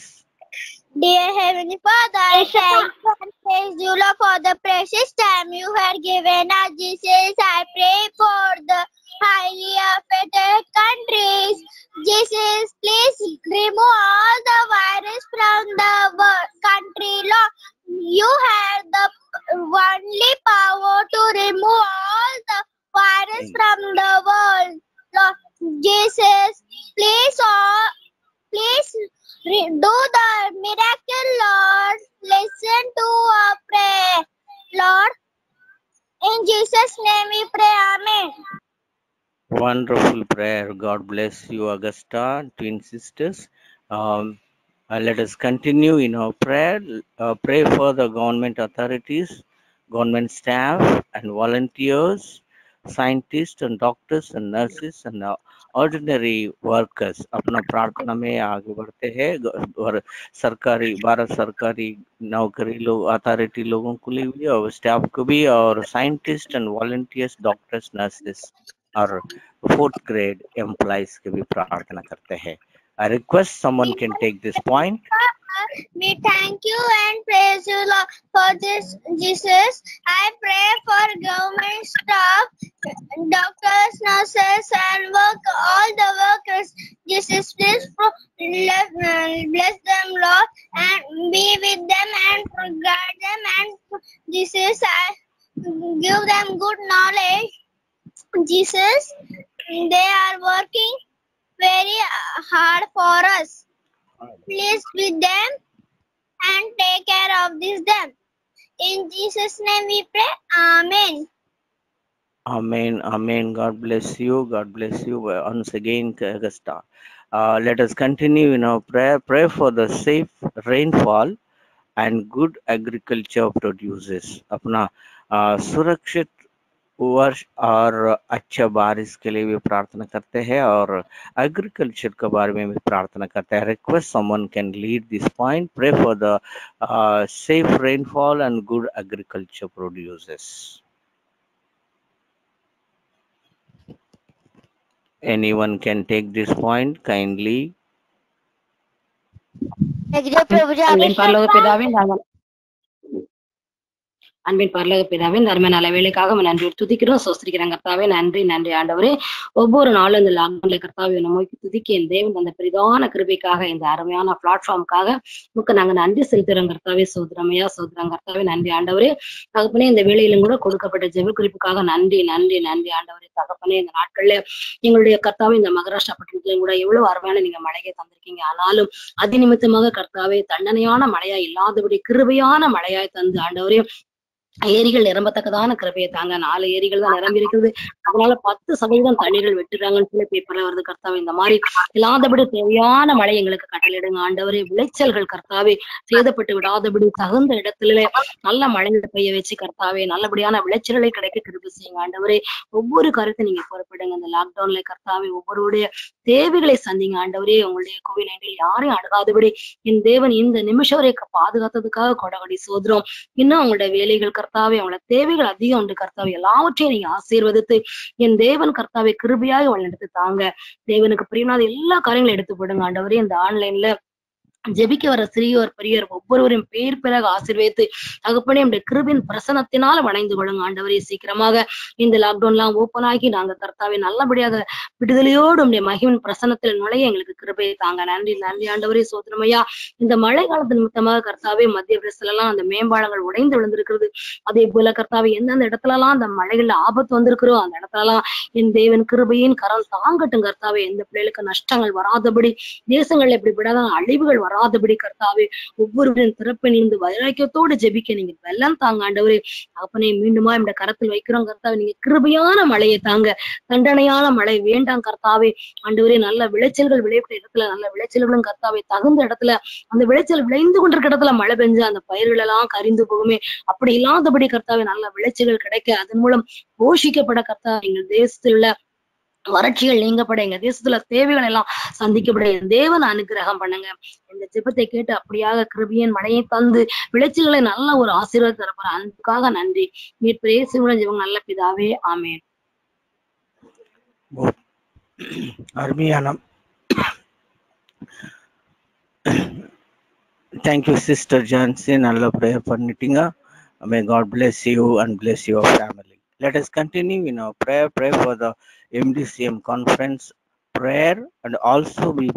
Dear Heavenly Father, I thank you and praise you, Lord, for the precious time you have given us. Jesus, I pray for the highly affected countries. Jesus, please remove all the virus from the country, Lord. You have the only power to remove all the virus from the world, Lord. Jesus, please do the miracle, Lord. Listen to our prayer, Lord. In Jesus' name we pray, Amen. Wonderful prayer. God bless you, Augusta, twin sisters. Let us continue in our prayer. Pray for the government authorities, government staff and volunteers, scientists and doctors and nurses and ordinary workers अपना प्रार्थना में आगे बढ़ते हैं, और सरकारी, भारत सरकारी नौकरी लोग, अथॉरिटी लोगों को भी और स्टाफ को भी, और scientist and volunteers, doctors, nurses और 4th grade एम्प्लॉइज के भी प्रार्थना करते हैं. I request someone can take this point. We thank you and praise you, Lord, for this, Jesus. I pray for government staff, doctors, nurses, and all the workers. Jesus, please bless them, Lord, and be with them and guide them. And Jesus, give them good knowledge. Jesus, they are working very hard for us. Please with them and take care of them. In Jesus' name we pray. Amen. Amen. Amen. God bless you. God bless you. Once again, Augusta. Let us continue in our prayer. Pray for the safe rainfall and good agriculture produces. अपना सुरक्षित वर्ष और अच्छा बारिश के लिए भी प्रार्थना करते हैं, और एग्रीकल्चर के बारे में भी प्रार्थना करते हैं. Request someone can lead this point. Pray for the safe rainfall and good agriculture produces. Anyone can take this point kindly. அன்பின் பரலோக பிதாவே, இந்த அருமை நல்ல வேலைக்காக நன்றி துதிக்கிறோம், சோஸ்திரிக்கிறோம் கர்த்தாவே. நன்றி நன்றி ஆண்டவரே. ஒவ்வொரு நாளும் இந்த லாக்டவுன்ல கர்த்தாவே நோக்கி துதிக்க என் தேவன் அந்த பெரிதான கிருபைக்காக, இந்த அருமையான பிளாட்ஃபார்முக்காக உங்களுக்கு நாங்க நன்றி செலுத்துறோம் கர்த்தாவே. சோதரமையா சோதரம் கர்த்தாவே. நன்றி ஆண்டவரே. தகப்பனே, இந்த வேலையிலும் கூட கொடுக்கப்பட்ட ஜெப குறிப்புக்காக நன்றி நன்றி நன்றி ஆண்டவரே. தகப்பனே, இந்த நாட்கள்ல எங்களுடைய கர்த்தாவே இந்த மகாராஷ்டிரா பட்டணத்திலையும் கூட எவ்வளவு அருமையான நீங்க மழையை தந்திருக்கீங்க. ஆனாலும் அதி நிமித்தமாக கர்த்தாவே தண்டனையான மழையா இல்லாதபடி கிருபையான மழையாய் தந்து ஆண்டவரே, ஏரிகள் நிரம்பத்தக்கதான கிருபையை தாங்க. 4 ஏரிகள் தான் நிரம்பி இருக்குது. அதனால 10% தண்ணீர்கள் வெட்டுறாங்கன்னு சொல்லி பேப்பர்ல வருது கர்த்தாவே. இந்த மாதிரி இல்லாதபடி தேவையான மழை எங்களுக்கு கட்டளையிடுங்க ஆண்டவரே. விளைச்சல்கள் கர்த்தாவே சேதப்பட்டு விடாதபடி தகுந்த இடத்துல நல்ல மழைகளை பெய்ய வச்சு கர்த்தாவே நல்லபடியான விளைச்சல்களை கிடைக்க கிருபை செய்யுங்க ஆண்டவரே. ஒவ்வொரு கருத்தை நீங்க பொறுப்பிடுங்க. இந்த லாக்டவுன்ல கர்த்தாவே ஒவ்வொருடைய தேவைகளை சந்திங்க ஆண்டவரே. உங்களுடைய COVID-19 யாரையும் அணுகாதபடி என் தேவன் இந்த நிமிஷம் வரை பாதுகாத்ததுக்காக கொடகடி சோதரம். இன்னும் அவங்களுடைய வேலைகள் கர்த்தாவே, அவங்களோட தேவைகள் அதிகம் உண்டு கர்த்தாவே. எல்லாவற்றையும் நீங்க ஆசீர்வதித்து என் தேவன் கர்த்தாவே கிருபையாக அவளை எடுத்து தாங்க. தேவனுக்கு பிரியமானது எல்லா காரியங்களும் எடுத்து போடுங்க ஆண்டவரே. இந்த ஆன்லைன்ல ஜெபிக்க வர சிறியோர் பெரியோர் ஒவ்வொருவரையும் பேர் பேராக ஆசீர்வதித்து தகப்பனே நம்முடைய கிருபின் பிரசனத்தினால வணைந்து கொள்ளுங்க ஆண்டவரே. சீக்கிரமாக இந்த லாக்டவுன் எல்லாம் ஓப்பன் ஆகி நாங்க கர்த்தாவே நல்லபடியாக விடுதலையோடு நம்முடைய மகிமின் பிரசனத்தில் நுழைய எங்களுக்கு கிருபையை தாங்க. நன்றி நன்றி ஆண்டவரே. சோதரமையா, இந்த மழை காலத்து நிமித்தமாக கர்த்தாவே மத்திய பிரதேசத்துல எல்லாம் அந்த மேம்பாலங்கள் உடைந்து விழுந்திருக்கிறது. அதே போல கர்த்தாவே எந்தெந்த இடத்துல எல்லாம் அந்த மழைகள்ல ஆபத்து வந்திருக்கிறோம் அந்த இடத்துல எல்லாம் என் தேவன் கிருபையின் கரம் தாங்கட்டும் கர்த்தாவே. எந்த பிள்ளைகளுக்கு நஷ்டங்கள் வராதபடி, தேசங்கள் எப்படி விடாத அழிவுகள் வராதபடி கர்த்தாவே ஒவ்வொருவரின் திறப்பில் இருந்து வைராக்கியத்தோடு ஜெபிக்க நீங்க வெள்ளம் தாங்க ஆண்டவரே. அப்பனே மீண்டுமா இந்த கரத்தில் வைக்கிறோம் கர்த்தாவே. நீங்க கிருபையான மழையை தாங்க. தண்டனையான மழை வேண்டாம் கர்த்தாவே. ஆண்டவரே, நல்ல விளைச்சல்கள் விளைவிட்ட இடத்துல நல்ல விளைச்சல்களும் கர்த்தாவே தகுந்த இடத்துல அந்த விளைச்சல் விளைந்து கொண்டிருக்க இடத்துல மழை பெஞ்சு அந்த பயிர்கள் எல்லாம் கரிந்து போகுமே, அப்படி இல்லாதபடி கர்த்தாவே நல்ல விளைச்சல்கள் கிடைக்க அதன் மூலம் போஷிக்கப்பட கர்த்தாவே எங்கள் தேசத்தில் உள்ள வறட்சிகள் நீங்கப்பட, எங்க தேசத்துல தேவைகள் எல்லாம் சந்திக்கப்பட என் தேவன் அனுகிரகம் பண்ணுங்க. இந்த ஜெபத்தை கேட்டு அப்படியாக கிருபையின் மழையை தந்து விளைச்சல்களை நல்ல ஒரு ஆசீர்வாதம் தரப்போற அதுக்காக நன்றி. நீர் பிரேசியுடன் ஜெபம் நல்ல பிதாவே. ஆமென். அருமையான தேங்க்யூ சிஸ்டர் ஜான்சி, நல்ல ப்ரேயர் பண்ணிட்டீங்க. May God bless you and bless your family. Let us continue in our prayer. Pray for the MDCM conference prayer and also we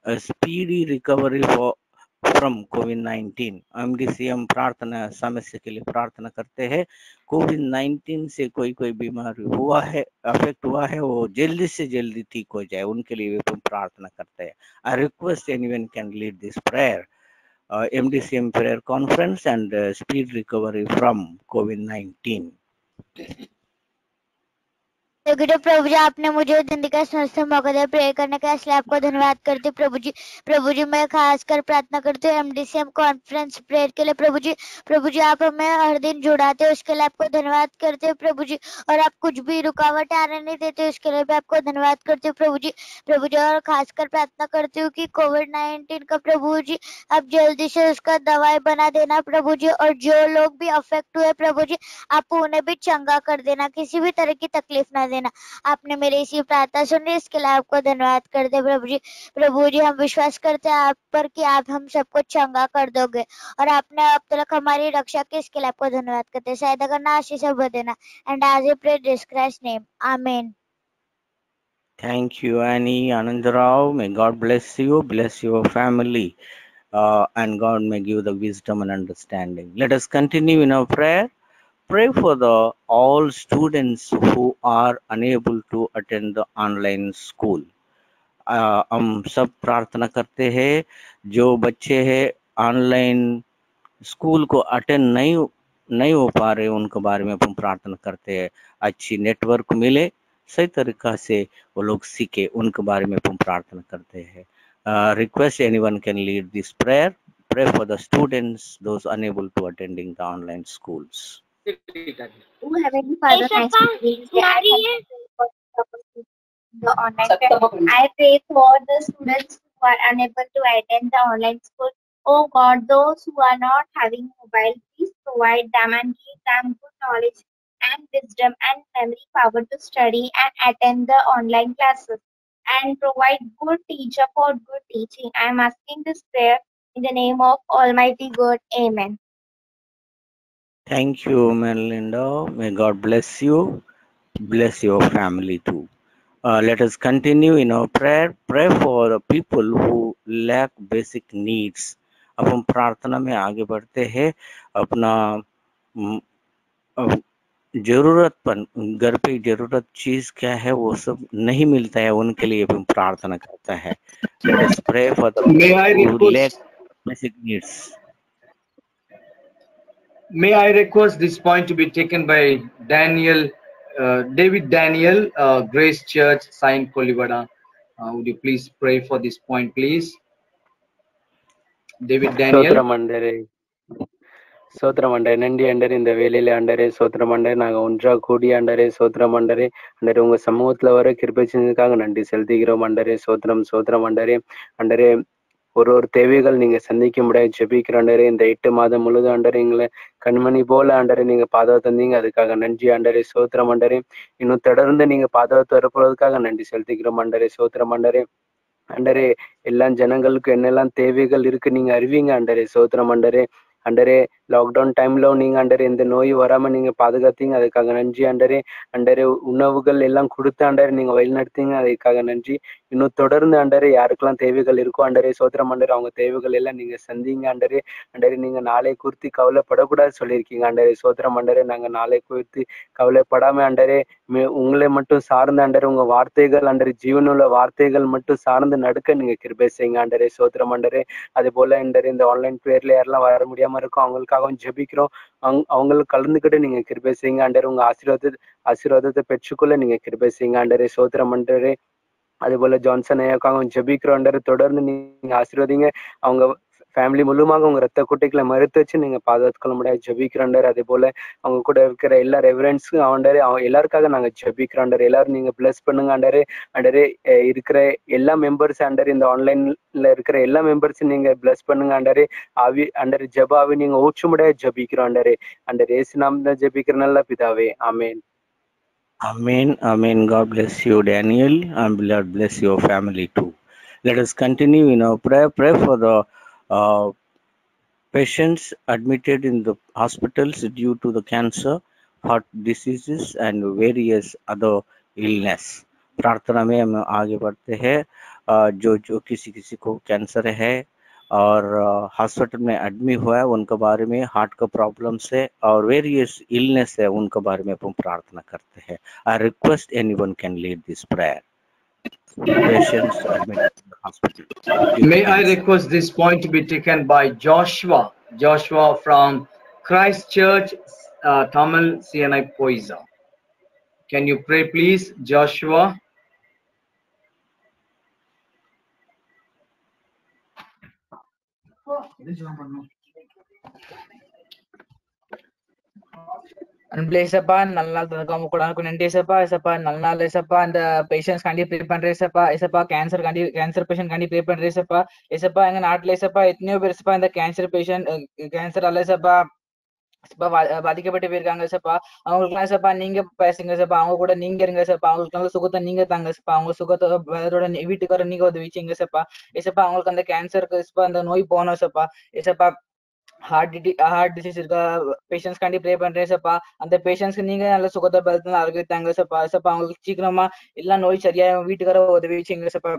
a speedy recovery from COVID-19. MDCM प्रार्थना समस्या के लिए प्रार्थना करते हैं. COVID-19 से कोई बीमारी हुआ है, अफेक्ट हुआ है, वो जल्दी से जल्दी ठीक हो जाए, उनके लिए भी प्रार्थना करते हैं. I request anyone can lead this prayer. MDCM prayer conference and speed recovery from COVID-19. क्योंकि प्रभु जी आपने मुझे जिंदगी का समस्त मौका दिया प्रे करने का, इसलिए आपको धन्यवाद करती हूँ प्रभु जी मैं खासकर प्रार्थना करती हूँ MDCM कॉन्फ्रेंस प्रेयर के लिए। प्रभु जी आप हमें हर दिन जुड़ाते हो, उसके लिए आपको धन्यवाद करते हो प्रभु जी। और आप कुछ भी रुकावट आने नहीं देते, उसके लिए भी आपको धन्यवाद करती हूँ प्रभु जी। और खासकर प्रार्थना करती हूँ कि कोविड-19 का प्रभु जी आप जल्दी से उसका दवाई बना देना प्रभु जी, और जो लोग भी अफेक्ट हुए प्रभु जी आप उन्हें भी चंगा कर देना, किसी भी तरह की तकलीफ ना देना। आपने मेरी इसी प्रार्थना सुनी, इसके लिए आपको धन्यवाद करते प्रभु जी हम विश्वास करते हैं आप पर कि आप हम सबको चंगा कर दोगे, और आपने अब तक हमारी रक्षा की, इसके लिए आपको धन्यवाद करते हैं। सहायता करना, आशीष देना, and as a pray Jesus Christ name, amen. Thank you, Annie Anandarao. May God bless your family, and God may give the wisdom and understanding. Let us continue in our prayer. Pray for all students who are unable to attend the online school. हम सब प्रार्थना करते हैं जो बच्चे हैं online school को attend नहीं हो पा रहे, उनके बारे में हम प्रार्थना करते हैं अच्छी नेटवर्क मिले, सही तरीका से वो लोग सीखे, उनके बारे में हम प्रार्थना करते हैं। Request anyone can lead this prayer. Pray for the students, those unable to attending the online schools. Oh, Heavenly Father, thanks for being here. I thank you for the online class. I pray for the students who are unable to attend the online school. Oh God, those who are not having mobile, please provide them and give them good knowledge and wisdom and memory power to study and attend the online classes, and provide good teacher for good teaching. I am asking this prayer in the name of Almighty God. Amen. Thank you, Melinda. May God bless you. Bless your family too. Let us continue in our prayer. Pray for the people who lack basic needs. अब हम प्रार्थना में आगे बढ़ते हैं। अपना जरूरतपन, घर पे जरूरत चीज क्या है वो सब नहीं मिलता है, उनके लिए भी प्रार्थना करता है। Let us pray for the people who lack basic needs. May I request this point to be taken by David Daniel, Grace Church, Saint Kolivada. Would you please pray for this point, please? David Daniel. சோத்திரம் அண்டரே நன்றி அண்டரே இந்த வேலையில அண்டரே சோத்திரம் அண்டரே நாங்க ஒன்றா கூடி அண்டரே சோத்திரம் அண்டரே உங்க சமூகத்துல வர கிருபை செஞ்சதுக்காக நன்றி செலுத்துகிறோம் அண்டரே சோத்திரம் அண்டரே ஒரு தேவைகள் நீங்க சந்திக்க முடியாது ஜெபிக்கிற ஆண்டரே. இந்த 8 மாதம் முழுதும் ஆண்டரே எங்களை கண்மணி போல ஆண்டரே நீங்க பாதுகாத்து தந்தீங்க, அதுக்காக நன்றி ஆண்டரே. சோத்திரம் ஆண்டரே. இன்னும் தொடர்ந்து நீங்க பாதுகாத்து வரப்போறதுக்காக நன்றி செலுத்திக்கிறோம் ஆண்டரே. சோத்திரம் ஆண்டரே எல்லா ஜனங்களுக்கும் என்னெல்லாம் தேவைகள் இருக்கு நீங்க அறிவீங்க ஆண்டரே. சோத்திரம் ஆண்டரே லாக்டவுன் டைம்ல நீங்க ஆண்டரே இந்த நோய் வராம நீங்க பாதுகாத்தீங்க, அதுக்காக நன்றி ஆண்டரே. உணவுகள் எல்லாம் கொடுத்து ஆண்டரே நீங்க வழிநடத்தீங்க, அதுக்காக நன்றி. இன்னும் தொடர்ந்து ஆண்டரே யாருக்கெல்லாம் தேவைகள் இருக்கோ ஆண்டரே சோத்திரம் ஆண்டரே அவங்க தேவைகள் எல்லாம் நீங்க சந்திங்க ஆண்டரே. நீங்க நாளை குறித்து கவலைப்படக்கூடாது சொல்லியிருக்கீங்க ஆண்டரே. சோத்திரம் ஆண்டரே நாங்க நாளை குறித்து கவலைப்படாம ஆண்டரே உங்களை மட்டும் சார்ந்த ஆண்டரே உங்க வார்த்தைகள் ஆண்டரே ஜீவனுள்ள வார்த்தைகள் மட்டும் சார்ந்து நடக்க நீங்க கிருபை செய்யுங்க ஆண்டரே. சோத்திரம் ஆண்டரே. அது போல ஆண்டரே இந்த ஆன்லைன் பிரேயர்ல யாரெல்லாம் வர முடியாம இருக்கும் அவங்களுக்காகவும் ஜெபிக்கிறோம். அவங்களுக்கு கலந்துக்கிட்டு நீங்க கிருபை செய்யுங்க ஆண்டரே. உங்க ஆசீர்வாதத்தை பெற்றுக்கொள்ள நீங்க கிருபை செய்யுங்க ஆண்டரே. சோத்திரம் ஆண்டரே. அது போல ஜான்சன் ஐயாக்காகவும் ஜெபிக்கிறோம் ஆண்டரே. தொடர்ந்து நீங்க ஆசீர்வதிங்க, அவங்க ஃபேமிலி மூலமாக உங்க ரத்த குட்டைகளை மறுத்து வச்சு நீங்க பாதுகாத்துக்கொள்ள முடியாது ஜெபிக்கிறாண்டர். அதே போல அவங்க கூட இருக்கிற எல்லா ரெவரன்ஸும் ஆண்டரே அவங்க எல்லாருக்காக நாங்க ஜெபிக்கிறாண்டர். எல்லாரும் நீங்க பிளஸ் பண்ணுங்க ஆண்டரே இருக்கிற எல்லா மெம்பர்ஸ் ஆண்டரே இந்த ஆன்லைன்ல இருக்கிற எல்லா மெம்பர்ஸும் நீங்க பிளஸ் பண்ணுங்க ஆண்டரே. ஆண்டரே ஜெபாவி நீங்க ஊற்று முடியாது ஜெபிக்கிறோம் ஆண்டரே இயேசு நாமத்துல ஜெபிக்கிற நல்ல பிதாவே, ஆமேன். Amen. God bless you, Daniel, and God bless your family too. Let us continue in our prayer. Pray for the patients admitted in the hospitals due to the cancer, heart diseases, and various other illness. प्रार्थना में हम आगे बढ़ते हैं। जो किसी को cancer है और हॉस्पिटल में एडमिट हुआ है उनके बारे में, हार्ट का प्रॉब्लम से और वेरियस इलनेस है उनके बारे में हम प्रार्थना करते हैं। I request anyone can lead this prayer. Patients admitted in the hospital. May I request this point to be taken by Joshua from Christ Church, Tamil CNI Poisa. Can you pray, please, Joshua? அன்புல ஏசப்பா நல்ல நாள் தந்துக்காம கூட நன்றி ஏசப்பா. ஏசப்பா நல்ல நாள் ஏசப்பா. அந்த பேஷண்ட்ஸ் காண்டி ப்ரே பண்றேன் ஏசப்பா. ஏசப்பா கேன்சர் பேஷண்ட் காண்டி ப்ரே பண்றேன் ஏசப்பா. ஏசப்பா எங்க நாட்டுல ஏசப்பா எத்தனையோ பேர் ஏசப்பா இந்த கேன்சர் பேஷண்ட் கேன்சர் அல்ல ஏசப்பா பாதிக்கப்பட்டு போயிருக்காங்க ஏசப்பா. அவங்களுக்குலாம் ஏசப்பா நீங்க பேசுங்க ஏசப்பா. அவங்க கூட நீங்க இருங்க ஏசப்பா. அவங்களுக்கு நல்ல சுகத்தை நீங்க தாங்க ஏசப்பா. அவங்க சுகத்தோட வீட்டுக்கு வர நீங்க உதவிச்சிங்க ஏசப்பா. ஏசப்பா அவங்களுக்கு அந்த கேன்சருக்கு ஏசப்பா அந்த நோய் போகணும் ஏசப்பா. ஏசப்பா ஹார்ட் டிசீஸ் இருக்க பேஷண்ட்ஸ் காண்டி ப்ரே பண்றேன் சப்பா. அந்த பேஷண்ட்ஸ்க்கு நீங்க நல்ல சுகத்தை பலத்தினால ஆரோக்கியத்தாங்க சப்பா. சப்பா அவங்களுக்கு சீக்கிரமா எல்லா நோய் சரியா வீட்டுக்கார உதவி செய்யுங்க சப்பா.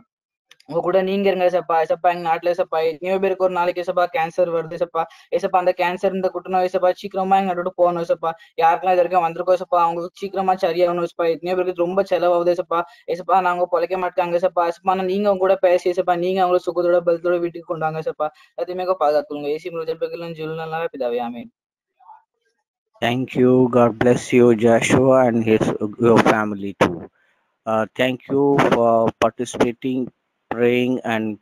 உங்க கூட நீங்க இருங்க சப்பா. ஏசப்பா எங்க நாட்டுல சப்பா எத்தனையோ பேருக்கு ஒரு நாளைக்கு ஏசப்பா கேன்சர் வருது சப்பா. ஏசப்பா அந்த கேன்சர் இந்த குற்றநோய் ஏசப்பா சீக்கிரமா எங்க நாட்டோட போகணும் ஏசப்பா. யாருக்கெல்லாம் இது வரைக்கும் வந்திருக்கோம் ஏசப்பா அவங்களுக்கு சீக்கிரமா சரியாகணும் ஏசப்பா. எத்தனையோ பேருக்கு ரொம்ப செலவாகுது ஏசப்பா. ஏசப்பா நாங்க பொழைக்க மாட்டாங்க ஏசப்பா. ஏசப்பா நீங்க அவங்க கூட பேசி ஏசப்பா நீங்க அவங்கள சுகத்தோட பலத்தோட வீட்டுக்கு கொண்டாங்க ஏசப்பா. எதுவுமே பாதுகாத்துங்க. ஏசி முழுஜபெல்லாம் ஜுல்லுனா பிதாவே ஆமென். Thank you. God bless you, Joshua, and your family too. Thank you for participating, praying, and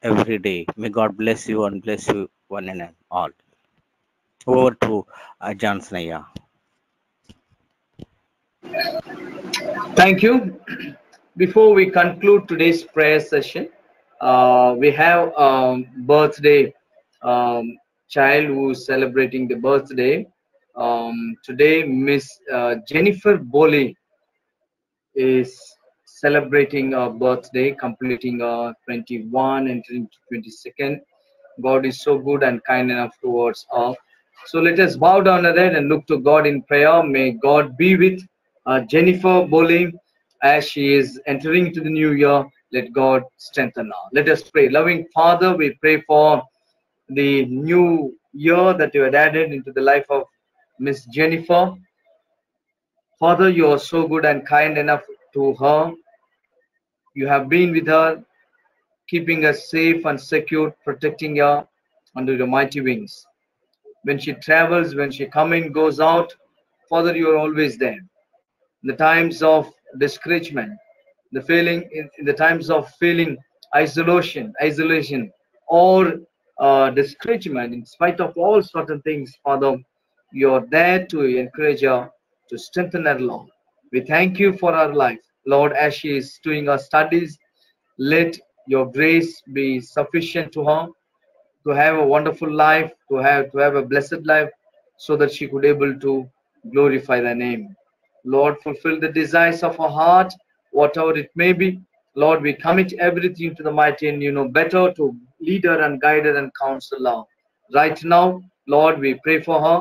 every day. May God bless you and bless you one and all. Over to John Snaya. Thank you. Before we conclude today's prayer session, we have a birthday child who is celebrating the birthday. Today, Miss Jennifer Boley is celebrating her birthday, completing 21, entering 22nd. God is so good and kind enough towards us. So let us bow down our head and look to God in prayer. May God be with Jennifer Boley as she is entering into the new year. Let God strengthen her. Let us pray. Loving Father, we pray for the new year that you had added into the life of Miss Jennifer. Father, you are so good and kind enough to her. You have been with her, keeping her safe and secure, protecting her under your mighty wings. When she travels, when she comes in, goes out, Father, you are always there. In the times of discouragement, in the times of feeling isolation, or discouragement, in spite of all certain things, Father, you are there to encourage her, to strengthen her, Lord. We thank you for her life, Lord, as she is doing her studies. Let your grace be sufficient to her to have a wonderful life, to have a blessed life, so that she could able to glorify thy name. Lord, fulfill the desires of her heart, whatever it may be. Lord, we commit everything to the mighty and you know better to lead her and guide her and counsel her. Right now, Lord, we pray for her.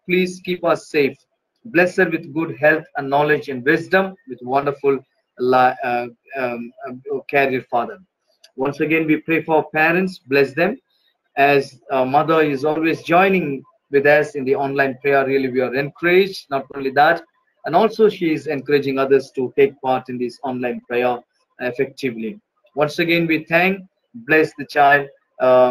Please keep her safe. Bless her with good health and knowledge and wisdom, with wonderful career, Father. Once again, we pray for parents. Bless them. As mother is always joining with us in the online prayer, really we are encouraged. Not only that, and also she is encouraging others to take part in this online prayer effectively. Once again, we bless the child,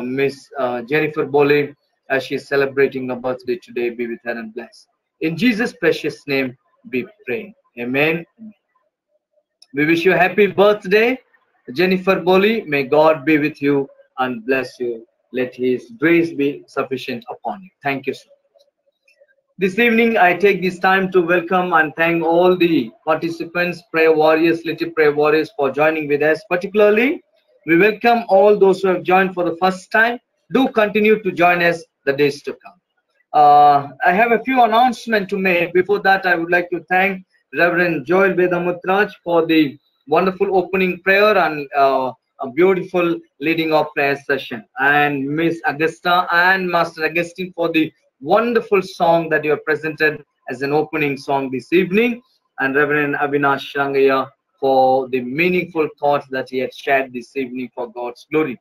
Miss Jennifer Boley, as she is celebrating her birthday today. Be with her and bless. In Jesus' precious name, we pray. Amen. We wish you a happy birthday, Jennifer Boley. May God be with you and bless you. Let his grace be sufficient upon you. Thank you, sir. This evening, I take this time to welcome and thank all the participants, prayer warriors, little prayer warriors, for joining with us. Particularly, we welcome all those who have joined for the first time. Do continue to join us the days to come. I have a few announcements to make. Before that, I would like to thank Reverend Joel Vedamutraj for the wonderful opening prayer and a beautiful leading of prayer session, and Miss Augusta and Master Augustine for the wonderful song that you have presented as an opening song this evening, and Reverend Avinash Rangaya for the meaningful thoughts that he had shared this evening for God's glory.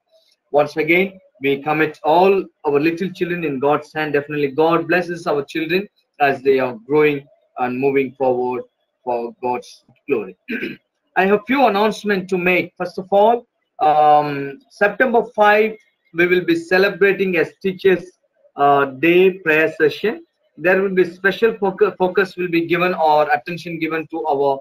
Once again, we commit all our little children in God's hand. Definitely God blesses our children as they are growing and moving forward for God's glory. I have few announcements to make. First of all, September 5, we will be celebrating as Teachers Day prayer session. there will be special focus will be given or attention given to our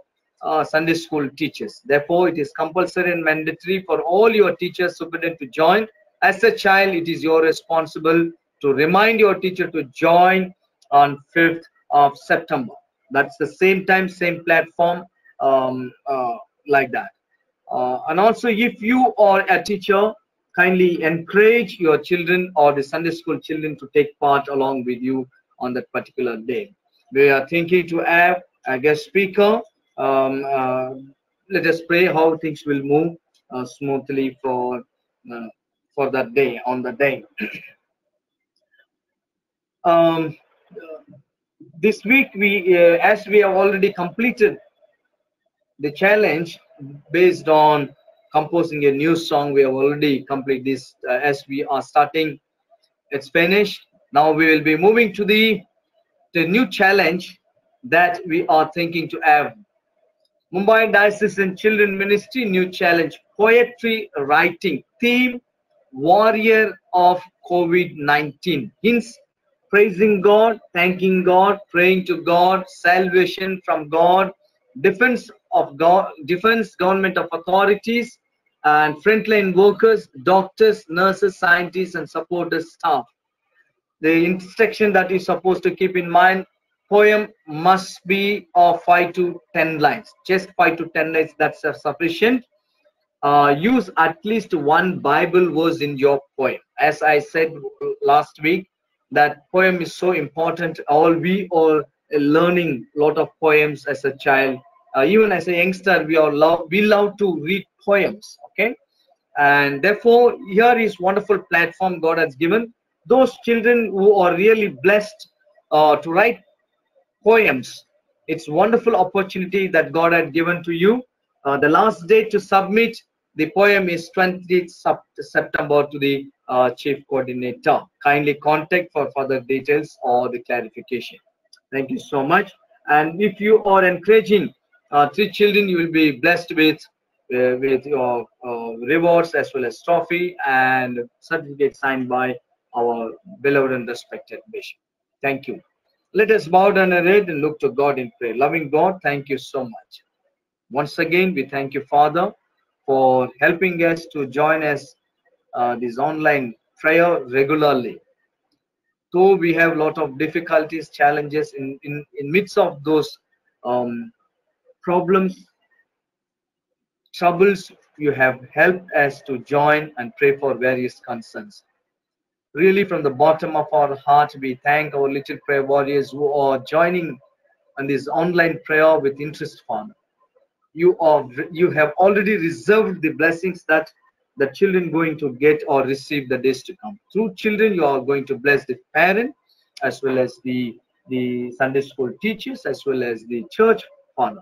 Sunday school teachers. Therefore, it is compulsory and mandatory for all your teachers, superintendent, to join. As a child, it is your responsible to remind your teacher to join on 5th of September. That's the same time, same platform, like that. And also, if you are a teacher, kindly encourage your children or the Sunday school children to take part along with you on that particular day. We are thinking to have a guest speaker. Let us pray how things will move smoothly for that day, on the day. This week, as we have already completed the challenge based on composing a new song, we have already completed this. As we are starting, it's finished. Now we will be moving to the new challenge that we are thinking to have. Mumbai Diocesan Children Ministry new challenge: poetry writing. Theme: warrior of COVID-19. Hints: praising God, thanking God, praying to God, salvation from God, defense of God, defense government of authorities, and frontline workers, doctors, nurses, scientists, and supporters staff. The instruction that is supposed to keep in mind: poem must be of 5 to 10 lines. Just 5 to 10 lines, that's sufficient. Use at least one Bible verse in your poem. As I said last week, that poem is so important. We are learning a lot of poems as a child. Even as a youngster, we love to read poems. Okay, and therefore here is wonderful platform God has given those children who are really blessed to write poems. It's wonderful opportunity that God had given to you. The last date to submit the poem is 20th September to the chief coordinator. Kindly contact for further details or the clarification. Thank you so much. And if you are encouraging 3 children, you will be blessed with your rewards as well as trophy and certificate signed by our beloved and respected bishop. Thank you. Let us bow down our head and look to God in prayer. Loving God, thank you so much. Once again, we thank you, Father, for helping us to join us this online prayer regularly. Though we have a lot of difficulties, challenges in midst of those problems, troubles, you have helped us to join and pray for various concerns. Really, from the bottom of our heart, we thank our little prayer warriors who are joining on this online prayer with interest, Father. You have already reserved the blessings that the children going to get or receive the days to come. Through children, you are going to bless the parent as well as the Sunday school teachers as well as the church, Father.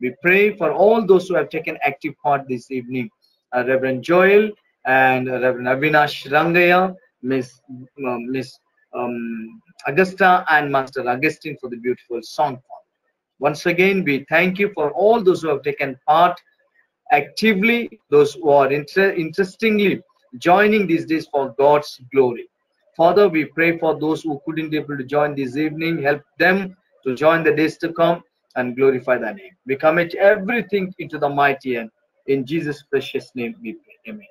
We pray for all those who have taken active part this evening. Reverend Joel and Reverend Avinash Rangaya, Miss Augusta and Master Augustine for the beautiful song. Once again, we thank you for all those who have taken part actively, those who are interestingly joining these days for God's glory. Father, we pray for those who couldn't be able to join this evening. Help them to join the days to come and glorify thy name. We commit everything into the mighty hand. In Jesus' precious name we pray. Amen.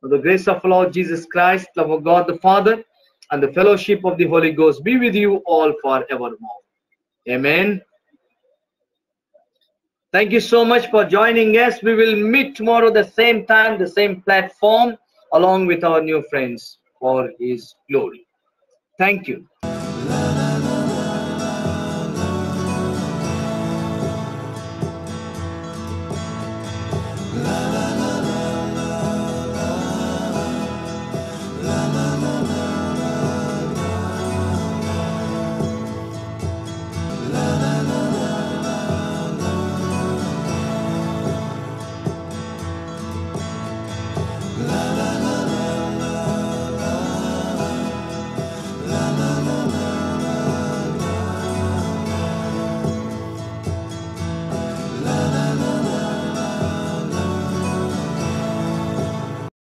For the grace of our Lord Jesus Christ, love of God the Father, and the fellowship of the Holy Ghost be with you all forevermore. Amen. Thank you so much for joining us. We will meet tomorrow the same time, the same platform, along with our new friends for His glory. Thank you.